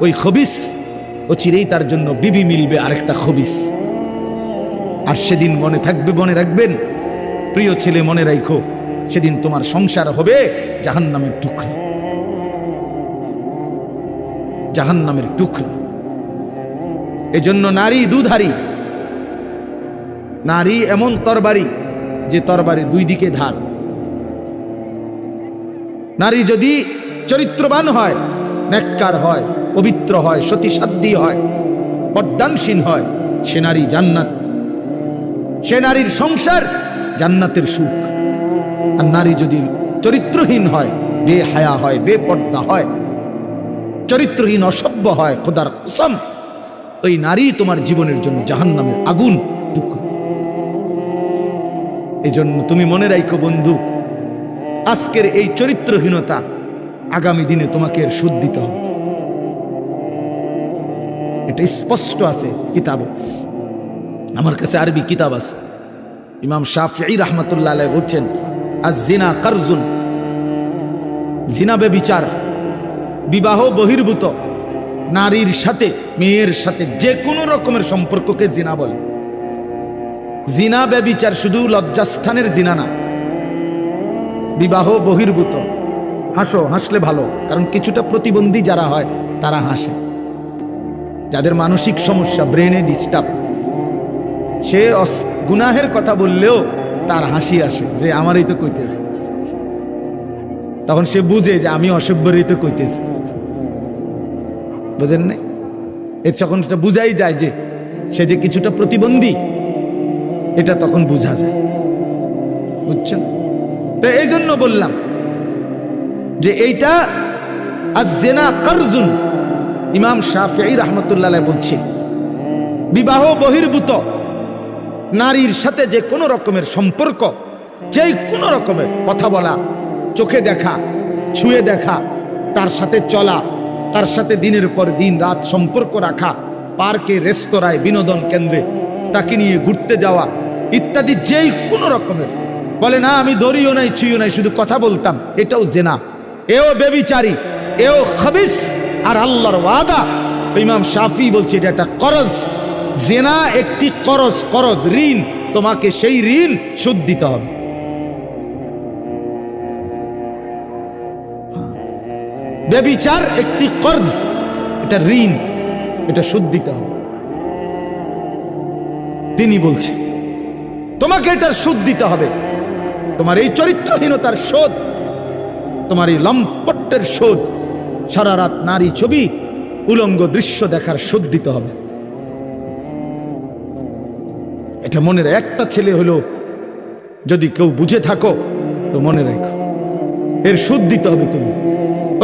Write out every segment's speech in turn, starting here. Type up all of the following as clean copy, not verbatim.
ওই খবিস ও চিরেই তার জন্য বিবি মিলবে আরেকটা খবিস। আর সেদিন মনে থাকবে, মনে রাখবেন প্রিয় ছেলে, মনে রাখো সেদিন তোমার সংসার হবে জাহান্নামের টুকরা, জাহান্নামের টুকরা। এজন্য নারী দুধারী, নারী এমন তরবারি যে তরবারির দুই দিকে ধার। নারী যদি চরিত্রবান হয়, নেককার হয়, পবিত্র হয়, সতীসাধ্যী হয়, পর্দানসীন হয়, সে নারী জান্নাত, সে নারীর সংসার জান্নাতের সুখ। আর নারী যদি চরিত্রহীন হয়, বেহায়া হয়, বেপর্দা হয়, চরিত্রহীন অসভ্য হয়, খোদার কসম ওই নারী তোমার জীবনের জন্য জাহান্নামের আগুন টুকরো। এজন্য তুমি মনে রাখো বন্ধু, আজকের এই চরিত্রহীনতা আগামী দিনে তোমাকে এর সুদ দিতে হবে। এটা স্পষ্ট আছে কিতাবে। আমার কাছে আরবি কিতাব আছে, ইমাম শাফিঈ রাহমাতুল্লাহ আলাইহি বলছেন, আয-জিনা কারজুন, জিনা ব্যভিচার, বিবাহ বহির্ভূত নারীর সাথে, মেয়ের সাথে যে কোনো রকমের সম্পর্ককে জিনা বলে। জিনা ব্যভিচার শুধু লজ্জাস্থানের জিনা না, বিবাহ বহির্ভূত। হাসো, হাসলে ভালো, কারণ কিছুটা প্রতিবন্ধী যারা হয় তারা হাসে। যাদের মানসিক সমস্যা, ব্রেনে ডিস্টার্ব, সে গুনাহের কথা বললেও তার হাসি আসে যে আমারই তো কইতেছে, তখন সে বুঝে যে আমি অসভ্যরই তো কইতেছি। বুঝেন না? এর যখন এটা বুঝাই যায় যে সে যে কিছুটা প্রতিবন্ধী, এটা তখন বোঝা যায়। বুঝছেন? তো এই জন্য বললাম যে এইটা আয-জিনা কারজুন। ইমাম শাফিঈ রাহমাতুল্লাহ আলাইহি বলছে, বিবাহ বহির্ভূত নারীর সাথে যে কোনো রকমের সম্পর্ক, যে কোনো রকমের কথা বলা, চোখে দেখা, ছুঁয়ে দেখা, তার সাথে চলা, তার সাথে দিনের পর দিন রাত সম্পর্ক রাখা, পার্কে, রেস্তোরাঁয়, বিনোদন কেন্দ্রে তাকে নিয়ে ঘুরতে যাওয়া ইত্যাদি, যেই কোনো রকমের, বলে না আমি ধরিও নাই ছুঁইও নাই, শুধু কথা বলতাম, এটাও জেনা, এও বেবিচারী, এও খবিস। আর আল্লাহর ওয়াদা, ইমাম শাফিঈ বলছে এটা একটা করজ, জেনা একটি করজ, করজ ঋণ, তোমাকে সেই ঋণ শোধ দিতে হবে। বেবিচার একটি কর্জ, এটা ঋণ, এটা শোধ দিতে হবে। তিনি বলছে তোমাকে এটার শোধ দিতে হবে, তোমার এই চরিত্রহীনতার শোধ, তোমার এই লম্পটের শোধ, সারা রাত নারী ছবি, উলঙ্গ দৃশ্য দেখার শোধ দিতে হবে। এটা মনের একটা ছেলে হলো, যদি কেউ বুঝে থাকো তো মনে রেখো, এর শোধ দিতে হবে। তুমি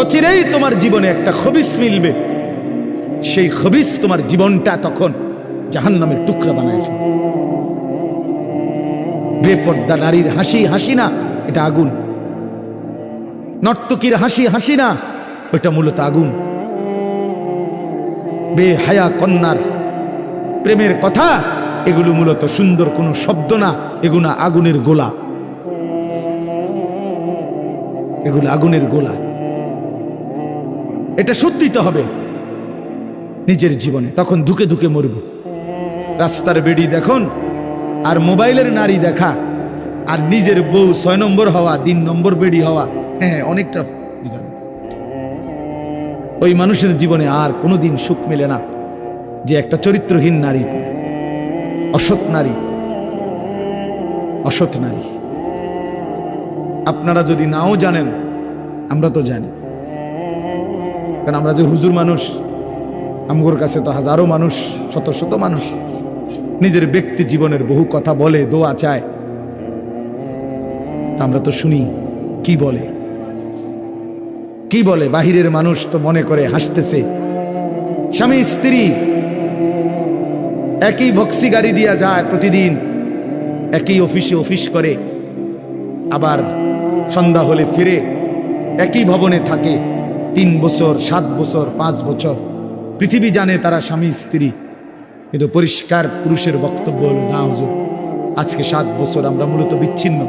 অচিরেই তোমার জীবনে একটা খবিস মিলবে, সেই খবিস তোমার জীবনটা তখন জাহান্নামের টুকরা বানায় ফেলবে। বেপর্দা নারীর হাসি হাসি না, এটা আগুন। নর্তকীর হাসি হাসি না, ওটা মূলত আগুন। বেহায়া কন্যার প্রেমের কথা, এগুলো মূলত সুন্দর কোনো শব্দ না, এগুলো আগুনের গোলা, এগুলো আগুনের গোলা। এটা শোধ দিতে হবে নিজের জীবনে, তখন ধুকে ধুকে মরব। রাস্তার বেড়ি দেখুন আর মোবাইলের নারী দেখা, আর নিজের বউ 6 নম্বর হওয়া, 3 নম্বর বেড়ি হওয়া, হ্যাঁ অনেকটা ডিফারেন্স। ওই মানুষের জীবনে আর কোনোদিন সুখ মেলে না যে একটা চরিত্রহীন নারী পায়, অসৎ নারী, অসৎ নারী। আপনারা যদি নাও জানেন, আমরা তো জানি, কারণ আমরা যে হুজুর মানুষ, আমগোর কাছে তো হাজারো মানুষ, শত শত মানুষ নিজের ব্যক্তি জীবনের বহু কথা বলে, দোয়া চায়, আমরা তো শুনি কি বলে, কি বলে। বাহিরের মানুষ তো মনে করে হাসতেছে, স্বামী স্ত্রী একই ভক্সি গাড়ি দিয়া যায় প্রতিদিন, একই অফিসে অফিস করে, আবার সন্ধ্যা হলে ফিরে, একই ভবনে থাকে 3 বছর, 7 বছর, 5 বছর। পৃথিবী জানে তারা স্বামী স্ত্রী, কিন্তু পরিষ্কার পুরুষের বক্তব্য হলো, না হুজুর আজকে 7 বছর আমরা মূলত বিচ্ছিন্ন,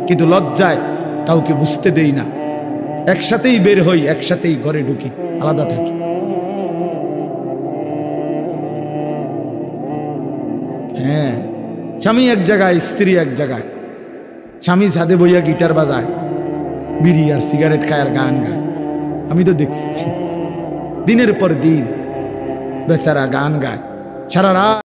কিন্তু লজ্জায় কাউকে বুঝতে দেই না, একসাথেই বের হই, একসাথেই ঘরে ঢুকি, আলাদা থাকি। হ্যাঁ, স্বামী এক জায়গায়, স্ত্রী এক জায়গায়। স্বামী ছাদে বইয়া গিটার বাজায়, বিড়ি আর সিগারেট খায় আর গান গায়। আমি তো দেখছি দিনের পর দিন বেচারা গান গায় সারা রাত।